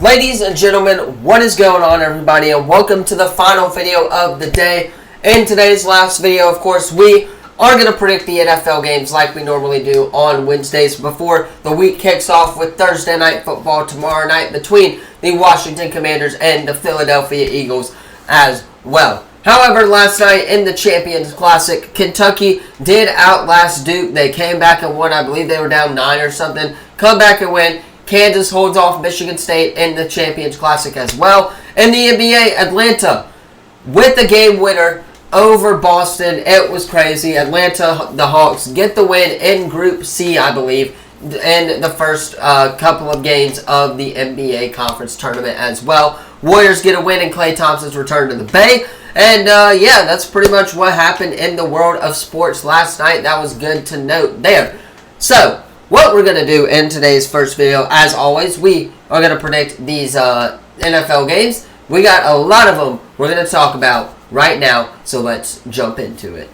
Ladies and gentlemen, what is going on, everybody, and welcome to the final video of the day. In today's last video, of course, we are going to predict the NFL games like we normally do on Wednesdays before the week kicks off with Thursday Night Football tomorrow night between the Washington Commanders and the Philadelphia Eagles as well. However, last night in the Champions Classic, Kentucky did outlast Duke. They came back and won. I believe they were down 9 or something. Come back and win. Kansas holds off Michigan State in the Champions Classic as well. In the NBA, Atlanta with the game winner over Boston. It was crazy. Atlanta, the Hawks, get the win in Group C, I believe, in the first couple of games of the NBA Conference Tournament as well. Warriors get a win in Klay Thompson's return to the Bay. And, yeah, that's pretty much what happened in the world of sports last night. That was good to note there. So, what we're going to do in today's first video, as always, we are going to predict these NFL games. We got a lot of them we're going to talk about right now, so let's jump into it.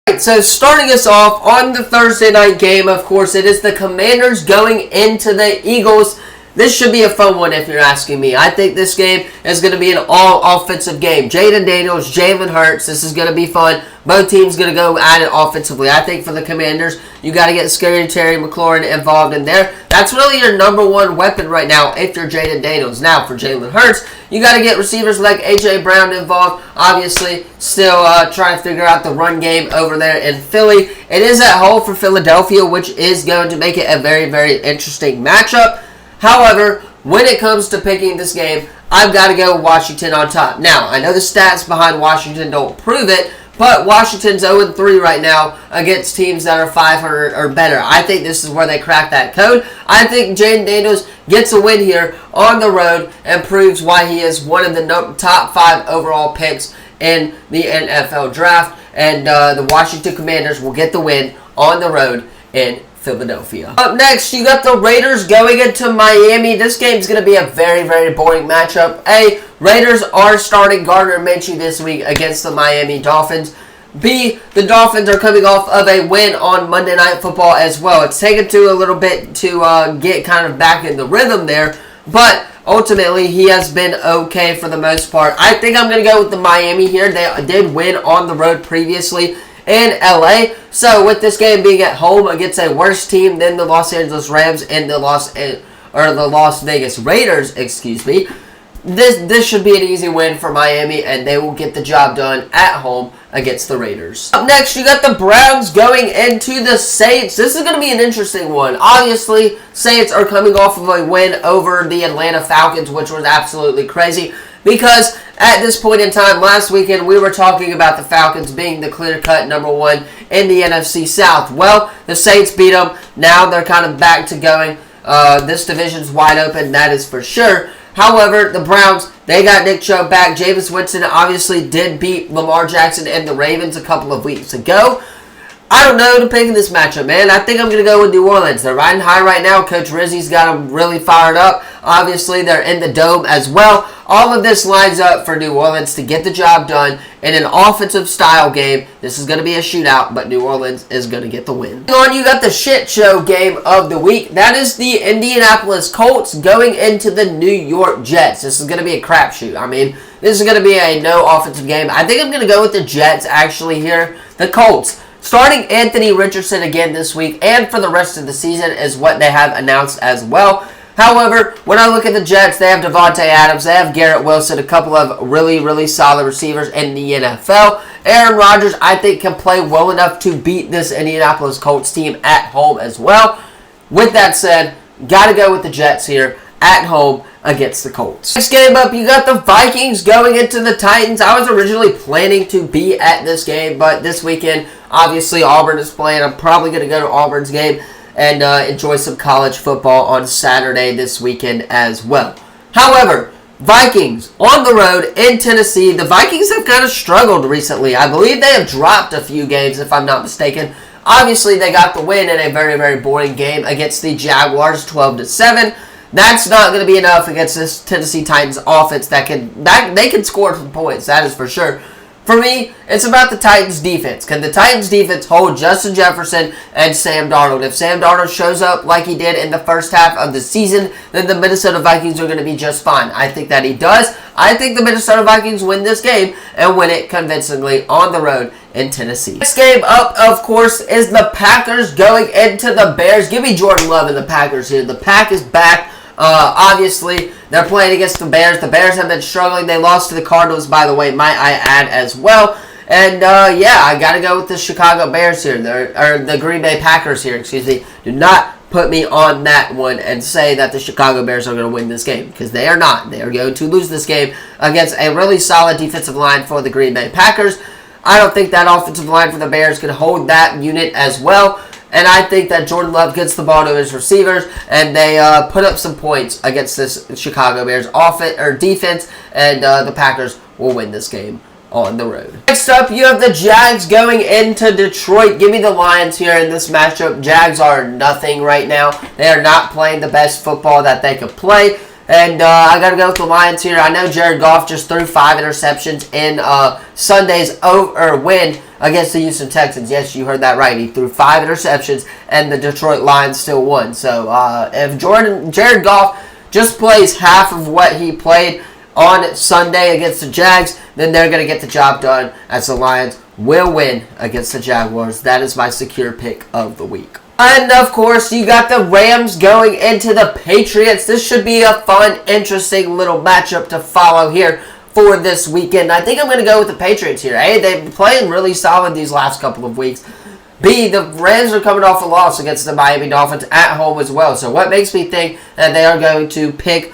Alright, so starting us off on the Thursday night game, of course, it is the Commanders going into the Eagles. This should be a fun one if you're asking me. I think this game is going to be an all-offensive game. Jayden Daniels, Jalen Hurts, this is going to be fun. Both teams going to go at it offensively. I think for the Commanders, you got to get Scary Terry McLaurin involved in there. That's really your number one weapon right now if you're Jayden Daniels. Now, for Jalen Hurts, you got to get receivers like A.J. Brown involved. Obviously, still trying to figure out the run game over there in Philly. It is at home for Philadelphia, which is going to make it a very, very interesting matchup. However, when it comes to picking this game, I've got to go Washington on top. Now, I know the stats behind Washington don't prove it, but Washington's 0-3 right now against teams that are 500 or better. I think this is where they crack that code. I think Jayden Daniels gets a win here on the road and proves why he is one of the top 5 overall picks in the NFL draft. And the Washington Commanders will get the win on the road in Philadelphia. Up next, you got the Raiders going into Miami. This game's going to be a very, very boring matchup. A, Raiders are starting Gardner Minshew this week against the Miami Dolphins. B, the Dolphins are coming off of a win on Monday Night Football as well. It's taken to a little bit to get kind of back in the rhythm there, but ultimately, he has been okay for the most part. I think I'm going to go with the Miami here. They did win on the road previously in LA. So with this game being at home against a worse team than the Los Angeles Rams and the Las Vegas Raiders, this should be an easy win for Miami, and they will get the job done at home against the Raiders. Up next, you got the Browns going into the Saints. This is going to be an interesting one. Obviously, Saints are coming off of a win over the Atlanta Falcons, which was absolutely crazy. Because at this point in time, last weekend, we were talking about the Falcons being the clear-cut number 1 in the NFC South. Well, the Saints beat them. Now they're kind of back to going. This division's wide open, that is for sure. However, the Browns, they got Nick Chubb back. Jameis Winston obviously did beat Lamar Jackson and the Ravens a couple of weeks ago. I don't know to pick in this matchup, man. I think I'm going to go with New Orleans. They're riding high right now. Coach Rizzi's got them really fired up. Obviously, they're in the Dome as well. All of this lines up for New Orleans to get the job done in an offensive style game. This is going to be a shootout, but New Orleans is going to get the win. On, you got the shit show game of the week. That is the Indianapolis Colts going into the New York Jets. This is going to be a crapshoot. I mean, this is going to be a no offensive game. I think I'm going to go with the Jets actually here. The Colts. Starting Anthony Richardson again this week and for the rest of the season is what they have announced as well. However, when I look at the Jets, they have Devontae Adams, they have Garrett Wilson, a couple of really, really solid receivers in the NFL. Aaron Rodgers, I think, can play well enough to beat this Indianapolis Colts team at home as well. With that said, got to go with the Jets here at home against the Colts. Next game up, you got the Vikings going into the Titans. I was originally planning to be at this game, but this weekend, obviously, Auburn is playing. I'm probably going to go to Auburn's game and enjoy some college football on Saturday this weekend as well. However, Vikings on the road in Tennessee. The Vikings have kind of struggled recently. I believe they have dropped a few games, if I'm not mistaken. Obviously, they got the win in a very, very boring game against the Jaguars, 12-7. That's not going to be enough against this Tennessee Titans offense they can score some points, that is for sure. For me, it's about the Titans defense. Can the Titans defense hold Justin Jefferson and Sam Darnold? If Sam Darnold shows up like he did in the first half of the season, then the Minnesota Vikings are going to be just fine. I think that he does. I think the Minnesota Vikings win this game and win it convincingly on the road in Tennessee. Next game up, of course, is the Packers going into the Bears. Give me Jordan Love and the Packers here. The Pack is back. Obviously, they're playing against the Bears. The Bears have been struggling. They lost to the Cardinals, by the way, might I add as well. And, yeah, I got to go with the Chicago Bears here, or the Green Bay Packers here, excuse me. Do not put me on that one and say that the Chicago Bears are going to win this game, because they are not. They are going to lose this game against a really solid defensive line for the Green Bay Packers. I don't think that offensive line for the Bears can hold that unit as well. And I think that Jordan Love gets the ball to his receivers, and they put up some points against this Chicago Bears offense or defense, and the Packers will win this game on the road. Next up, you have the Jags going into Detroit. Give me the Lions here in this matchup. Jags are nothing right now. They are not playing the best football that they could play. And I got to go with the Lions here. I know Jared Goff just threw 5 interceptions in Sunday's win against the Houston Texans. Yes, you heard that right. He threw 5 interceptions, and the Detroit Lions still won. So if Jared Goff just plays half of what he played on Sunday against the Jags, then they're going to get the job done, as the Lions will win against the Jaguars. That is my secure pick of the week. And, of course, you got the Rams going into the Patriots. This should be a fun, interesting little matchup to follow here for this weekend. I think I'm going to go with the Patriots here. A, they've been playing really solid these last couple of weeks. B, the Rams are coming off a loss against the Miami Dolphins at home as well. So what makes me think that they are going to pick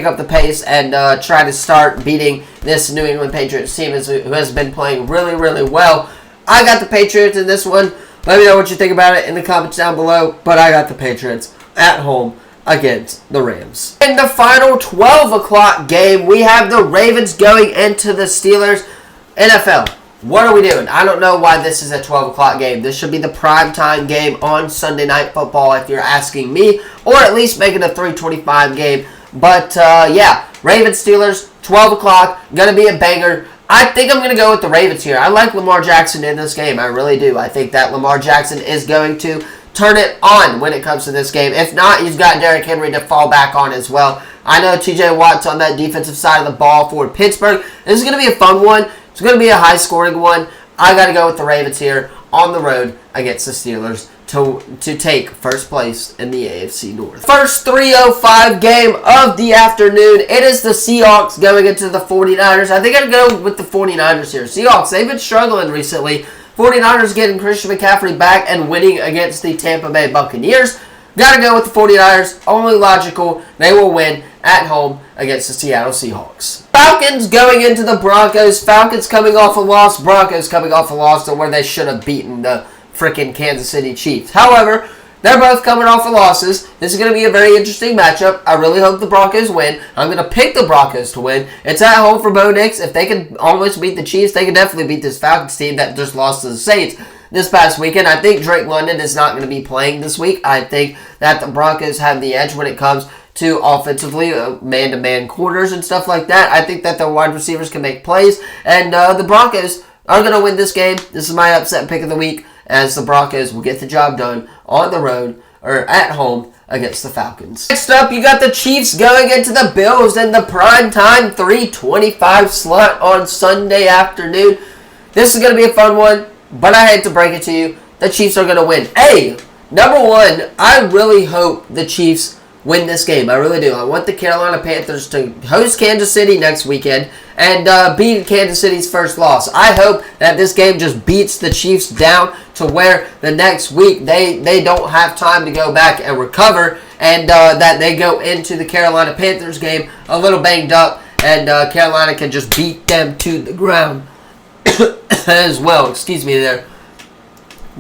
up the pace and try to start beating this New England Patriots team who has been playing really, really well. I got the Patriots in this one. Let me know what you think about it in the comments down below. But I got the Patriots at home against the Rams. In the final 12 o'clock game, we have the Ravens going into the Steelers. NFL, what are we doing? I don't know why this is a 12 o'clock game. This should be the primetime game on Sunday Night Football if you're asking me. Or at least make it a 3:25 game. But, yeah, Ravens, Steelers, 12 o'clock. Going to be a banger. I think I'm going to go with the Ravens here. I like Lamar Jackson in this game. I really do. I think that Lamar Jackson is going to turn it on when it comes to this game. If not, he's got Derrick Henry to fall back on as well. I know TJ Watt's on that defensive side of the ball for Pittsburgh. This is going to be a fun one. It's going to be a high-scoring one. I got to go with the Ravens here on the road against the Steelers to take first place in the AFC North. First 3:05 game of the afternoon. It is the Seahawks going into the 49ers. I think I'd go with the 49ers here. Seahawks, they've been struggling recently. 49ers getting Christian McCaffrey back and winning against the Tampa Bay Buccaneers. Got to go with the 49ers. Only logical. They will win at home against the Seattle Seahawks. Falcons going into the Broncos. Falcons coming off a loss. Broncos coming off a loss to where they should have beaten the freaking Kansas City Chiefs. However, they're both coming off of losses. This is going to be a very interesting matchup. I really hope the Broncos win. I'm going to pick the Broncos to win. It's at home for Bo Nix. If they can almost beat the Chiefs, they can definitely beat this Falcons team that just lost to the Saints this past weekend. I think Drake London is not going to be playing this week. I think that the Broncos have the edge when it comes to offensively, man-to-man corners and stuff like that. I think that the wide receivers can make plays, and the Broncos are going to win this game. This is my upset pick of the week, as the Broncos will get the job done on the road, or at home, against the Falcons. Next up, you got the Chiefs going into the Bills in the primetime 3:25 slot on Sunday afternoon. This is going to be a fun one, but I hate to break it to you, the Chiefs are going to win. Hey, number one, I really hope the Chiefs win this game. I really do. I want the Carolina Panthers to host Kansas City next weekend and beat Kansas City's first loss. I hope that this game just beats the Chiefs down to where the next week they don't have time to go back and recover, and that they go into the Carolina Panthers game a little banged up, and Carolina can just beat them to the ground as well. Excuse me there.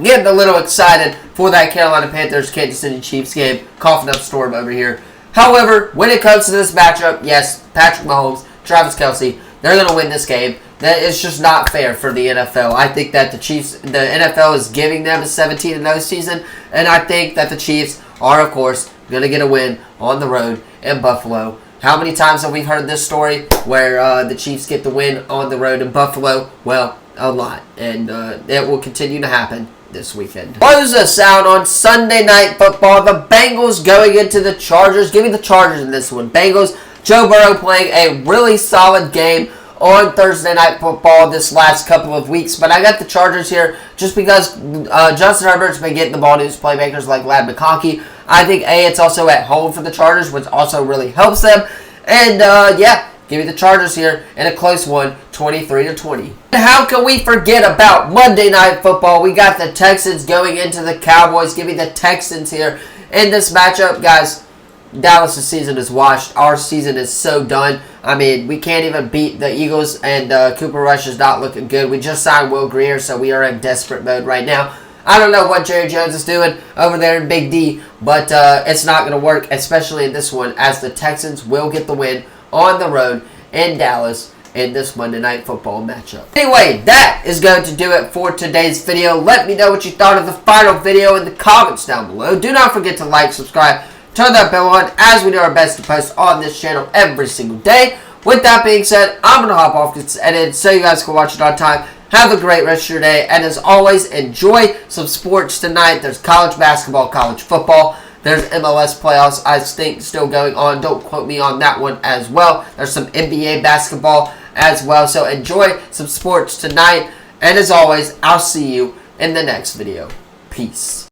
Getting a little excited for that Carolina Panthers Kansas City Chiefs game. Coughing up storm over here. However, when it comes to this matchup, yes, Patrick Mahomes, Travis Kelce, they're going to win this game. That is just not fair for the NFL. I think that the NFL is giving them a 17-0 season, and I think that the Chiefs are, of course, going to get a win on the road in Buffalo How many times have we heard this story where the Chiefs get the win on the road in Buffalo? Well, a lot. And it will continue to happen this weekend. Close us out on Sunday Night Football. The Bengals going into the Chargers. Give me the Chargers in this one. Bengals, Joe Burrow playing a really solid game on Thursday Night Football this last couple of weeks. But I got the Chargers here just because Justin Herbert's been getting the ball to his playmakers like Ladd McConkey. I think, it's also at home for the Chargers, which also really helps them. And, yeah, give me the Chargers here in a close one, 23-20. How can we forget about Monday Night Football? We got the Texans going into the Cowboys. Give me the Texans here in this matchup. Guys, Dallas' season is washed. Our season is so done. I mean, we can't even beat the Eagles, and Cooper Rush is not looking good. We just signed Will Grier, so we are in desperate mode right now. I don't know what Jerry Jones is doing over there in Big D, but it's not going to work, especially in this one, as the Texans will get the win on the road in Dallas in this Monday Night Football matchup. Anyway, that is going to do it for today's video. Let me know what you thought of the final video in the comments down below. Do not forget to like, subscribe, turn that bell on, as we do our best to post on this channel every single day. With that being said, I'm going to hop off this edit so you guys can watch it on time. Have a great rest of your day, and as always, enjoy some sports tonight. There's college basketball, college football. There's MLS playoffs, I think, still going on. Don't quote me on that one as well. There's some NBA basketball as well. So enjoy some sports tonight. And as always, I'll see you in the next video. Peace.